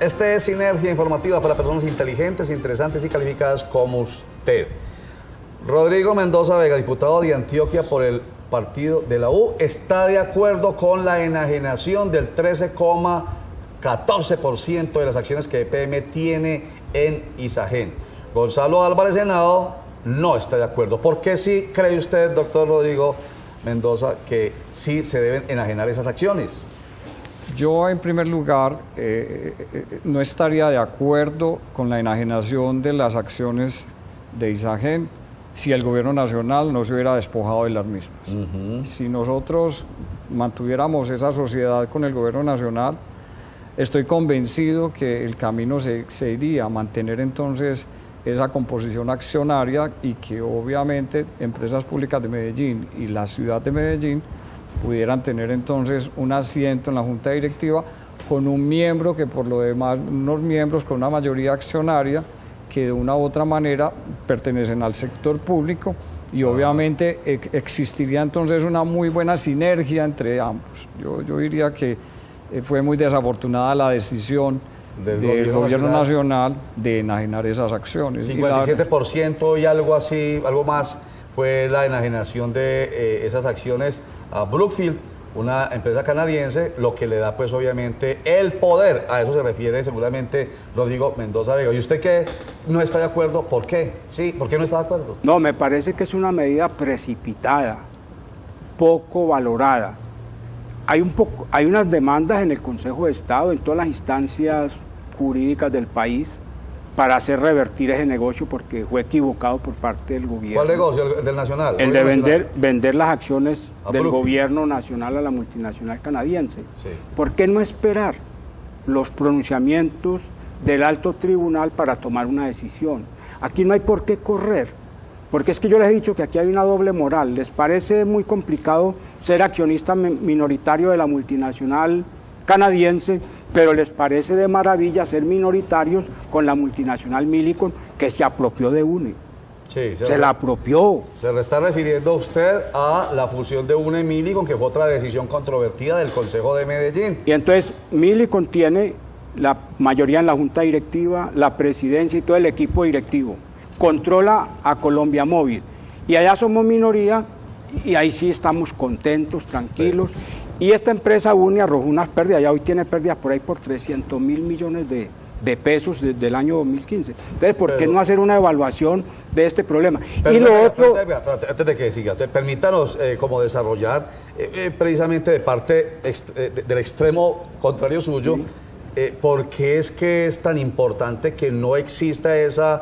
Este es Sinergia Informativa para personas inteligentes, interesantes y calificadas como usted. Rodrigo Mendoza Vega, diputado de Antioquia por el partido de la U, está de acuerdo con la enajenación del 13,14% de las acciones que EPM tiene en Isagen. Gonzalo Álvarez Henao no está de acuerdo. ¿Por qué sí cree usted, doctor Rodrigo Mendoza, que sí se deben enajenar esas acciones? Yo, en primer lugar, no estaría de acuerdo con la enajenación de las acciones de Isagen si el gobierno nacional no se hubiera despojado de las mismas. Si nosotros mantuviéramos esa sociedad con el gobierno nacional, estoy convencido que el camino se iría a mantener entonces esa composición accionaria y que obviamente Empresas Públicas de Medellín y la ciudad de Medellín pudieran tener entonces un asiento en la junta directiva con un miembro que por lo demás, unos miembros con una mayoría accionaria que de una u otra manera pertenecen al sector público y obviamente existiría entonces una muy buena sinergia entre ambos. Yo diría que fue muy desafortunada la decisión del gobierno nacional de enajenar esas acciones. 57% y algo así, algo más, fue la enajenación de esas acciones a Brookfield, una empresa canadiense, lo que le da pues obviamente el poder. A eso se refiere seguramente Rodrigo Mendoza Vega. ¿Y usted que no está de acuerdo? ¿Por qué? Sí, ¿por qué no está de acuerdo? No, me parece que es una medida precipitada, poco valorada. Hay unas demandas en el Consejo de Estado, en todas las instancias jurídicas del país, para hacer revertir ese negocio porque fue equivocado por parte del gobierno. ¿Cuál negocio? ¿El del Nacional? El de vender las acciones del gobierno nacional a la multinacional canadiense. Sí. ¿Por qué no esperar los pronunciamientos del alto tribunal para tomar una decisión? Aquí no hay por qué correr, porque es que yo les he dicho que aquí hay una doble moral. ¿Les parece muy complicado ser accionista minoritario de la multinacional canadiense, pero les parece de maravilla ser minoritarios con la multinacional Millicom, que se apropió de UNE? Sí, se la apropió. Se le está refiriendo usted a la fusión de UNE y Millicom, que fue otra decisión controvertida del Consejo de Medellín. Y entonces Millicom tiene la mayoría en la junta directiva, la presidencia y todo el equipo directivo. Controla a Colombia Móvil. Y allá somos minoría y ahí sí estamos contentos, tranquilos. Sí. Y esta empresa UNE arrojó unas pérdidas, ya hoy tiene pérdidas por ahí por 300.000 millones de pesos desde el año 2015. Entonces, ¿por qué no hacer una evaluación de este problema? Y lo otro... Antes de que siga, permítanos como desarrollar precisamente de parte del extremo contrario suyo, ¿por qué es que es tan importante que no exista esa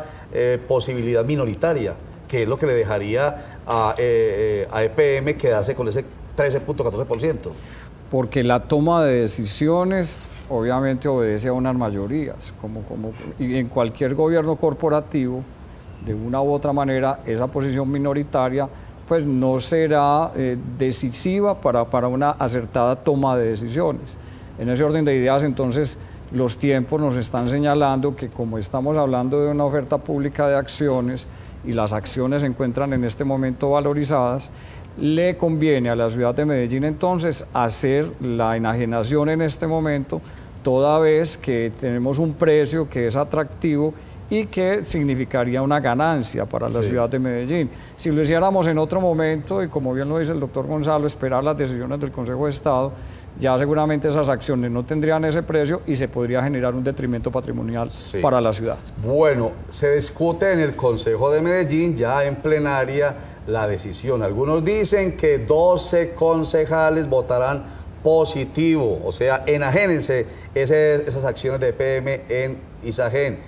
posibilidad minoritaria? Que es lo que le dejaría a EPM quedarse con ese 13,14%. Porque la toma de decisiones obviamente obedece a unas mayorías, y en cualquier gobierno corporativo, de una u otra manera, esa posición minoritaria pues no será decisiva para una acertada toma de decisiones. En ese orden de ideas, entonces, los tiempos nos están señalando que como estamos hablando de una oferta pública de acciones y las acciones se encuentran en este momento valorizadas, le conviene a la ciudad de Medellín entonces hacer la enajenación en este momento, toda vez que tenemos un precio que es atractivo y que significaría una ganancia para la ciudad de Medellín. Si lo hiciéramos en otro momento, y como bien lo dice el doctor Gonzalo, esperar las decisiones del Consejo de Estado, ya seguramente esas acciones no tendrían ese precio y se podría generar un detrimento patrimonial para la ciudad. Bueno, se discute en el Consejo de Medellín, ya en plenaria, la decisión. Algunos dicen que 12 concejales votarán positivo, o sea, enajénense esas acciones de EPM en Isagen.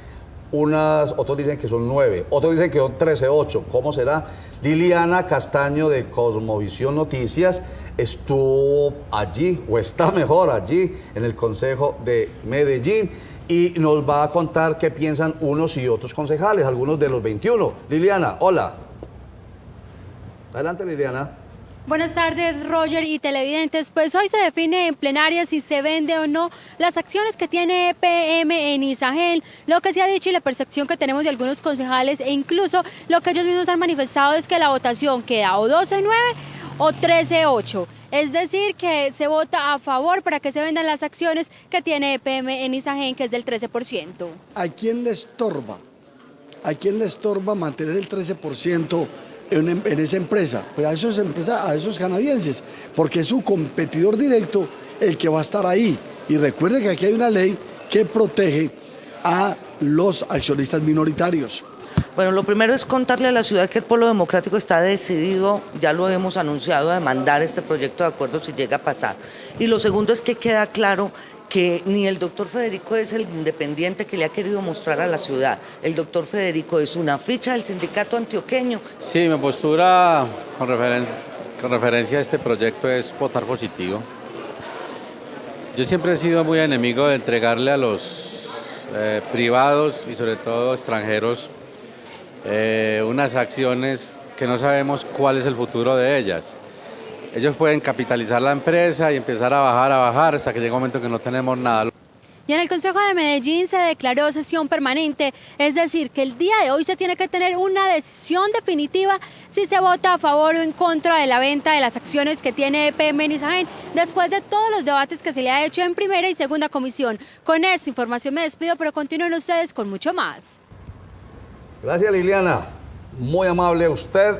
Otros dicen que son 9, otros dicen que son 13,8. ¿Cómo será? Liliana Castaño de Cosmovisión Noticias estuvo allí, o está mejor allí, en el Consejo de Medellín, y nos va a contar qué piensan unos y otros concejales, algunos de los 21. Liliana, hola. Adelante, Liliana. Buenas tardes, Roger y televidentes. Pues hoy se define en plenaria si se vende o no las acciones que tiene EPM en Isagen. Lo que se ha dicho y la percepción que tenemos de algunos concejales e incluso lo que ellos mismos han manifestado es que la votación queda o 12-9 o 13.8. Es decir, que se vota a favor para que se vendan las acciones que tiene EPM en Isagen, que es del 13%. ¿A quién le estorba? ¿A quién le estorba mantener el 13% en esa empresa? Pues a esos canadienses, porque es su competidor directo el que va a estar ahí. Y recuerde que aquí hay una ley que protege a los accionistas minoritarios. Bueno, lo primero es contarle a la ciudad que el Polo Democrático está decidido, ya lo hemos anunciado, a demandar este proyecto de acuerdo si llega a pasar. Y lo segundo es que queda claro que ni el doctor Federico es el independiente que le ha querido mostrar a la ciudad. El doctor Federico es una ficha del sindicato antioqueño. Sí, mi postura con referencia a este proyecto es votar positivo. Yo siempre he sido muy enemigo de entregarle a los privados y sobre todo extranjeros unas acciones que no sabemos cuál es el futuro de ellas. Ellos pueden capitalizar la empresa y empezar a bajar hasta que llegue un momento que no tenemos nada. Y en el Consejo de Medellín se declaró sesión permanente, es decir, que el día de hoy se tiene que tener una decisión definitiva si se vota a favor o en contra de la venta de las acciones que tiene EPM en Isagen, después de todos los debates que se le ha hecho en primera y segunda comisión. Con esta información me despido, pero continúen ustedes con mucho más. Gracias, Liliana. Muy amable usted,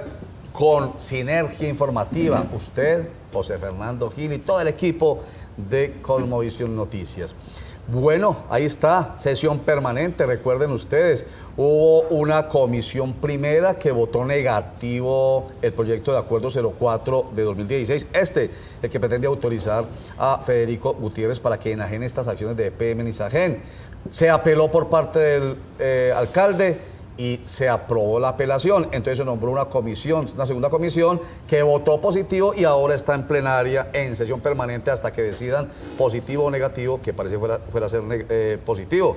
con Sinergia Informativa. Usted, José Fernando Gil y todo el equipo de Cosmovisión Noticias. Bueno, ahí está, sesión permanente. Recuerden ustedes, hubo una comisión primera que votó negativo el proyecto de acuerdo 04 de 2016. El que pretende autorizar a Federico Gutiérrez para que enajene estas acciones de EPM en Isagen. Se apeló por parte del alcalde y se aprobó la apelación. Entonces se nombró una comisión, una segunda comisión que votó positivo y ahora está en plenaria en sesión permanente hasta que decidan positivo o negativo, que parece fuera a ser positivo.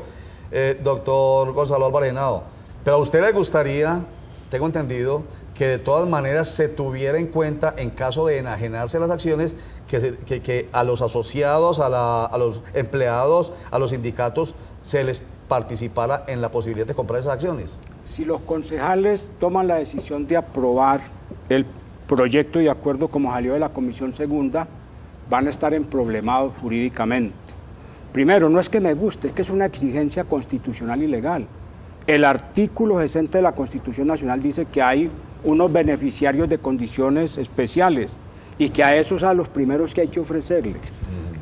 Doctor Gonzalo Álvarez Henao, pero a usted le gustaría, tengo entendido, que de todas maneras se tuviera en cuenta en caso de enajenarse las acciones, que a los asociados, a los empleados, a los sindicatos, se les participara en la posibilidad de comprar esas acciones. Si los concejales toman la decisión de aprobar el proyecto de acuerdo como salió de la comisión segunda, van a estar emproblemados jurídicamente. Primero, no es que me guste, es que es una exigencia constitucional y legal. El artículo 60 de la Constitución Nacional dice que hay unos beneficiarios de condiciones especiales y que a esos a los primeros que hay que ofrecerles.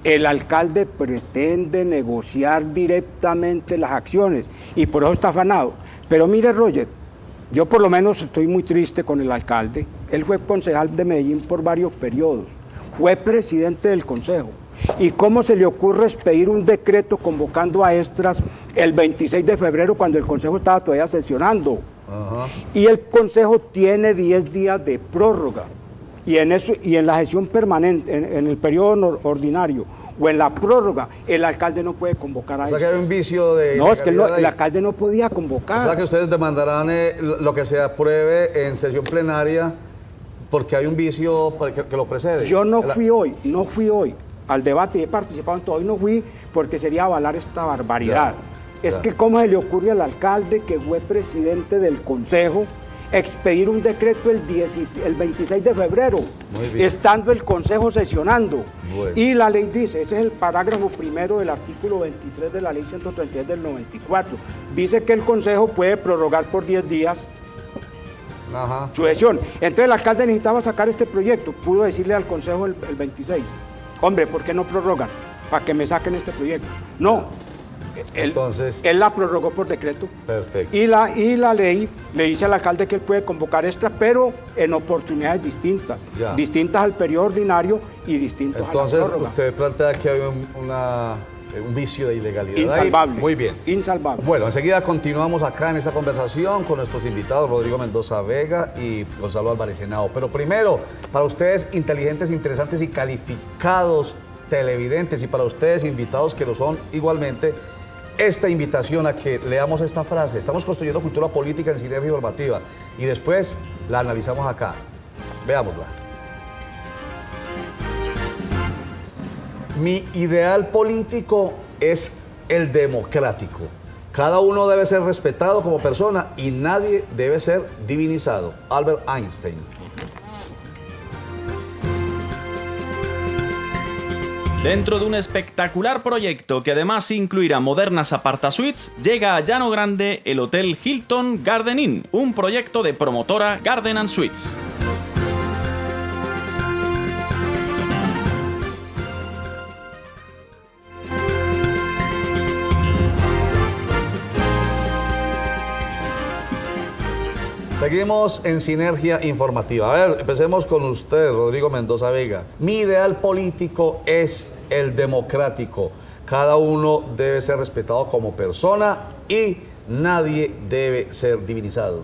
El alcalde pretende negociar directamente las acciones y por eso está afanado. Pero mire, Roger, yo por lo menos estoy muy triste con el alcalde. Él fue concejal de Medellín por varios periodos, fue presidente del consejo. ¿Y cómo se le ocurre expedir un decreto convocando a extras el 26 de febrero cuando el consejo estaba todavía sesionando? Ajá. Y el consejo tiene 10 días de prórroga. Y en la sesión permanente, en el periodo ordinario o en la prórroga, el alcalde no puede convocar a O sea que hay un vicio de... No, es que el alcalde no podía convocar. O sea que ustedes demandarán lo que se apruebe en sesión plenaria porque hay un vicio que lo precede. Yo no fui hoy al debate y he participado en todo. Hoy no fui porque sería avalar esta barbaridad. Es que cómo se le ocurre al alcalde, que fue presidente del consejo, expedir un decreto el 26 de febrero, estando el consejo sesionando. Bueno. Y la ley dice, ese es el parágrafo primero del artículo 23 de la ley 133 del 94, dice que el consejo puede prorrogar por 10 días su sesión. Entonces el alcalde necesitaba sacar este proyecto, pudo decirle al consejo el 26, hombre, ¿por qué no prorrogan? Para que me saquen este proyecto. No. Entonces, él la prorrogó por decreto. Perfecto. Y la ley le dice al alcalde que él puede convocar extra, pero en oportunidades distintas. Distintas al periodo ordinario y distintas a la prórroga. Entonces, usted plantea que hay un vicio de ilegalidad. Insalvable. Ahí, muy bien. Insalvable. Bueno, enseguida continuamos acá en esta conversación con nuestros invitados, Rodrigo Mendoza Vega y Gonzalo Álvarez Henao. Pero primero, para ustedes inteligentes, interesantes y calificados televidentes, y para ustedes invitados que lo son igualmente, esta invitación a que leamos esta frase. Estamos construyendo cultura política en Sinergia Informativa y después la analizamos acá. Veámosla. Mi ideal político es el democrático. Cada uno debe ser respetado como persona y nadie debe ser divinizado. Albert Einstein. Dentro de un espectacular proyecto que además incluirá modernas apartasuites, llega a Llano Grande el Hotel Hilton Garden Inn, un proyecto de promotora Garden & Suites. Seguimos en Sinergia Informativa. A ver, empecemos con usted, Rodrigo Mendoza Vega. Mi ideal político es el democrático. Cada uno debe ser respetado como persona y nadie debe ser divinizado.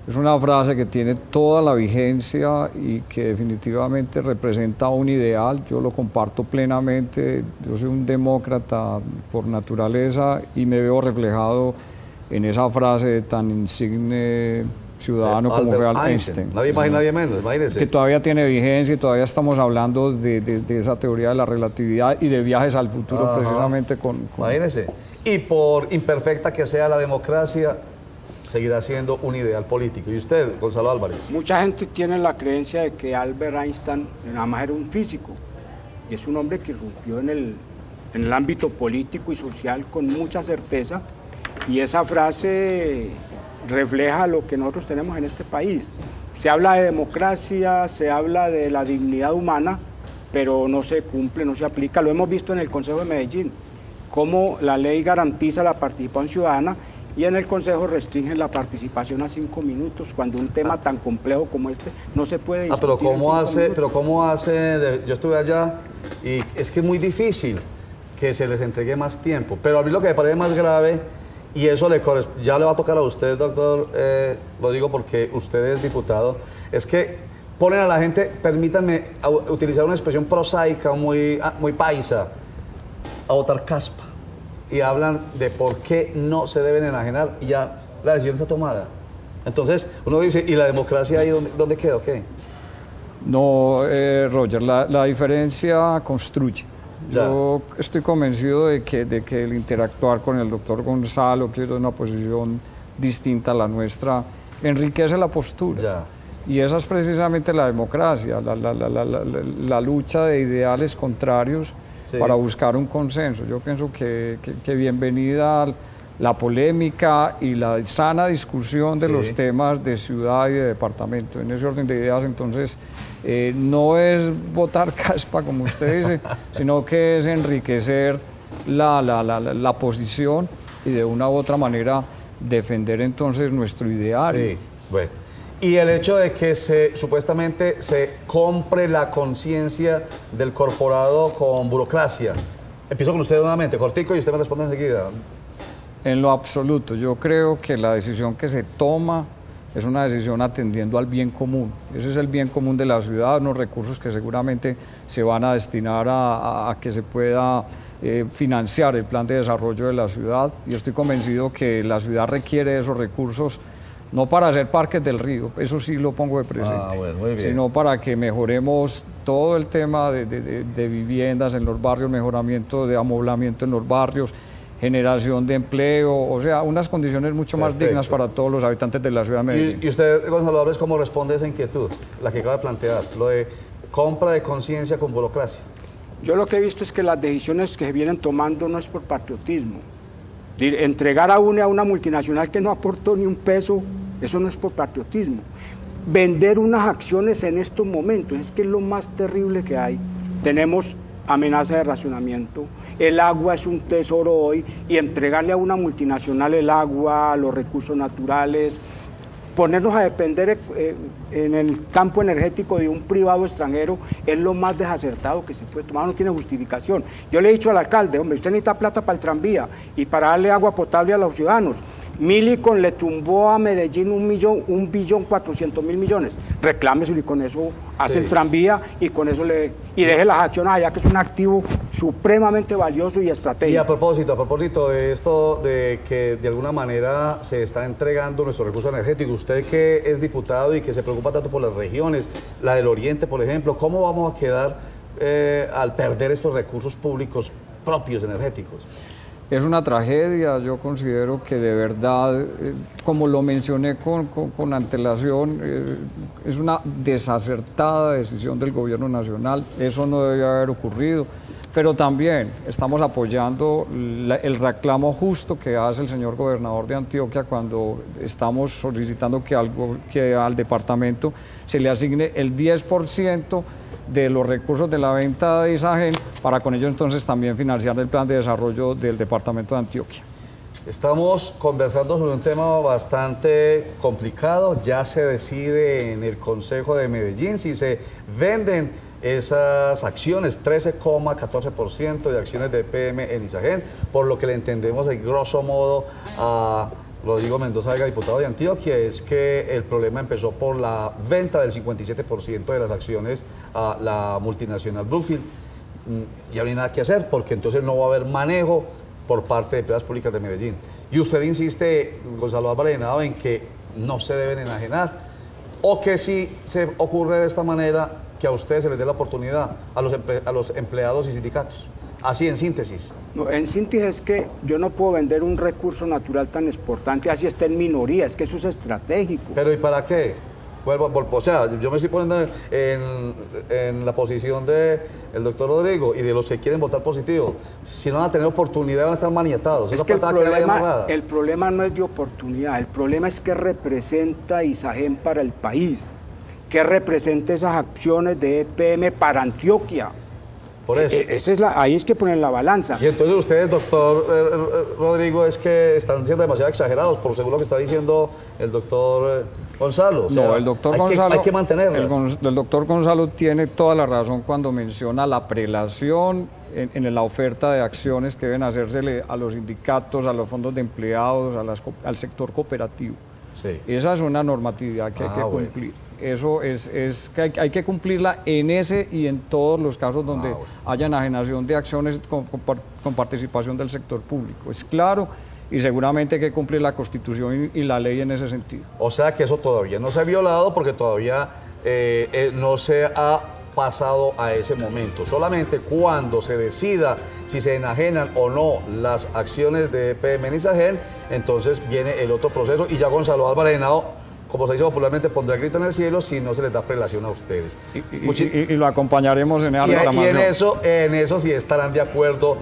Es una frase que tiene toda la vigencia y que definitivamente representa un ideal. Yo lo comparto plenamente. Yo soy un demócrata por naturaleza y me veo reflejado en esa frase tan insigne ciudadano como fue Albert Einstein. Nadie más y nadie menos, imagínense. Que todavía tiene vigencia y todavía estamos hablando de esa teoría de la relatividad y de viajes al futuro. Ajá. Precisamente con... Imagínense. Y por imperfecta que sea la democracia, seguirá siendo un ideal político. ¿Y usted, Gonzalo Álvarez? Mucha gente tiene la creencia de que Albert Einstein nada más era un físico y es un hombre que irrumpió en el ámbito político y social con mucha certeza. Y esa frase refleja lo que nosotros tenemos en este país. Se habla de democracia, se habla de la dignidad humana, pero no se cumple, no se aplica. Lo hemos visto en el Consejo de Medellín, cómo la ley garantiza la participación ciudadana y en el Consejo restringen la participación a 5 minutos, cuando un tema tan complejo como este no se puede discutir. Pero ¿cómo hace? Yo estuve allá y es que es muy difícil que se les entregue más tiempo. Pero a mí lo que me parece más grave, y eso ya le va a tocar a usted, doctor, lo digo porque usted es diputado, es que ponen a la gente, permítanme utilizar una expresión prosaica, muy paisa, a votar caspa. Y hablan de por qué no se deben enajenar y ya la decisión está tomada. Entonces uno dice, ¿y la democracia ahí dónde queda? Okay. No, Roger, la diferencia construye. Ya. Yo estoy convencido de que el interactuar con el doctor Gonzalo, que es de una posición distinta a la nuestra, enriquece la postura. Ya. Y esa es precisamente la democracia, la lucha de ideales contrarios, sí, para buscar un consenso. Yo pienso que bienvenida la polémica y la sana discusión de sí, los temas de ciudad y de departamento. En ese orden de ideas, entonces, no es votar caspa, como usted dice, sino que es enriquecer la posición y de una u otra manera defender entonces nuestro ideal. Sí, bueno. Y el hecho de que supuestamente se compre la conciencia del corporado con burocracia. Empiezo con usted nuevamente, cortico, y usted me responde enseguida. En lo absoluto, yo creo que la decisión que se toma es una decisión atendiendo al bien común. Ese es el bien común de la ciudad, unos recursos que seguramente se van a destinar a que se pueda financiar el plan de desarrollo de la ciudad. Y estoy convencido que la ciudad requiere esos recursos, no para hacer parques del río, eso sí lo pongo de presente, bueno, muy bien, sino para que mejoremos todo el tema de viviendas en los barrios, mejoramiento de amoblamiento en los barrios, generación de empleo, o sea, unas condiciones mucho más dignas para todos los habitantes de la ciudad de Medellín. ¿Y usted, Gonzalo Álvarez, cómo responde a esa inquietud, la que acaba de plantear, lo de compra de conciencia con burocracia? Yo lo que he visto es que las decisiones que se vienen tomando no es por patriotismo. Entregar a una multinacional que no aportó ni un peso, eso no es por patriotismo. Vender unas acciones en estos momentos, es que es lo más terrible que hay. Tenemos amenaza de racionamiento, el agua es un tesoro hoy, y entregarle a una multinacional el agua, los recursos naturales, ponernos a depender en el campo energético de un privado extranjero es lo más desacertado que se puede tomar, no tiene justificación. Yo le he dicho al alcalde, hombre, usted necesita plata para el tranvía y para darle agua potable a los ciudadanos. Millicom le tumbó a Medellín 1.400.000.000.000. Reclámeselo y con eso hace el tranvía y con eso y deje las acciones allá, que es un activo supremamente valioso y estratégico. Y a propósito de esto, de que de alguna manera se está entregando nuestro recurso energético, usted que es diputado y que se preocupa tanto por las regiones, la del Oriente, por ejemplo, ¿cómo vamos a quedar al perder estos recursos públicos propios energéticos? Es una tragedia, yo considero que de verdad, como lo mencioné con antelación, es una desacertada decisión del gobierno nacional, eso no debe haber ocurrido. pero también estamos apoyando el reclamo justo que hace el señor gobernador de Antioquia cuando estamos solicitando que al departamento se le asigne el 10% de los recursos de la venta de Isagen para con ello entonces también financiar el plan de desarrollo del departamento de Antioquia. Estamos conversando sobre un tema bastante complicado. Ya se decide en el Consejo de Medellín si se venden esas acciones, 13,14% de acciones de EPM en Isagen, por lo que le entendemos de grosso modo a Rodrigo Mendoza Vega, diputado de Antioquia, es que el problema empezó por la venta del 57% de las acciones a la multinacional Brookfield. Ya no hay nada que hacer porque entonces no va a haber manejo por parte de empresas públicas de Medellín. Y usted insiste, Gonzalo Álvarez Henao, en que no se deben enajenar, o que si se ocurre de esta manera, que a ustedes se les dé la oportunidad, a los empleados y sindicatos. Así en síntesis. No, en síntesis es que yo no puedo vender un recurso natural tan exportante así esté en minoría, es que eso es estratégico. ¿Pero y para qué? O sea, yo me estoy poniendo en la posición del doctor Rodrigo y de los que quieren votar positivo. Si no van a tener oportunidad, van a estar maniatados. Es que el problema no es de oportunidad, el problema es que representa Isagen para el país, que representa esas acciones de EPM para Antioquia. Por eso. Ahí es que ponen la balanza. Y entonces ustedes, doctor Rodrigo, es que están siendo demasiado exagerados, por según lo que está diciendo el doctor Gonzalo. O sea, no, el doctor Gonzalo, hay que mantenerlas. El doctor Gonzalo tiene toda la razón cuando menciona la prelación en la oferta de acciones que deben hacérsele a los sindicatos, a los fondos de empleados, al sector cooperativo. Sí. Esa es una normatividad que hay que cumplir. Eso es que hay que cumplirla en ese y en todos los casos donde haya enajenación de acciones con participación del sector público. Es claro, y seguramente hay que cumplir la Constitución y la ley en ese sentido. O sea que eso todavía no se ha violado porque todavía no se ha pasado a ese momento. Solamente cuando se decida si se enajenan o no las acciones de EPM en Isagen, entonces viene el otro proceso y ya Gonzalo Álvarez Henao, como se dice popularmente, pondrá el grito en el cielo si no se les da prelación a ustedes. Y lo acompañaremos en esa reclamación. Y en eso sí estarán de acuerdo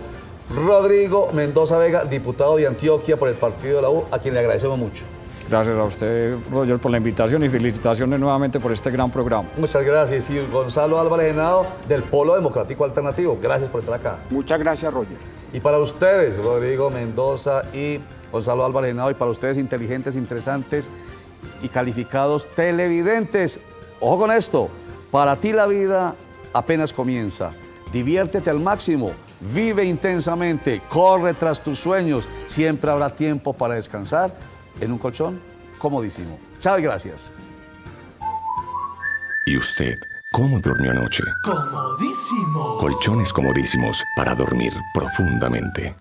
Rodrigo Mendoza Vega, diputado de Antioquia por el partido de la U, a quien le agradecemos mucho. Gracias a usted, Roger, por la invitación y felicitaciones nuevamente por este gran programa. Muchas gracias. Y Gonzalo Álvarez Henao, del Polo Democrático Alternativo. Gracias por estar acá. Muchas gracias, Roger. Y para ustedes, Rodrigo Mendoza y Gonzalo Álvarez Henao, y para ustedes, inteligentes, interesantes y calificados televidentes, ojo con esto, para ti la vida apenas comienza. Diviértete al máximo, vive intensamente, corre tras tus sueños. Siempre habrá tiempo para descansar en un colchón comodísimo. Chao y gracias. ¿Y usted cómo durmió anoche? Comodísimo. Colchones comodísimos para dormir profundamente.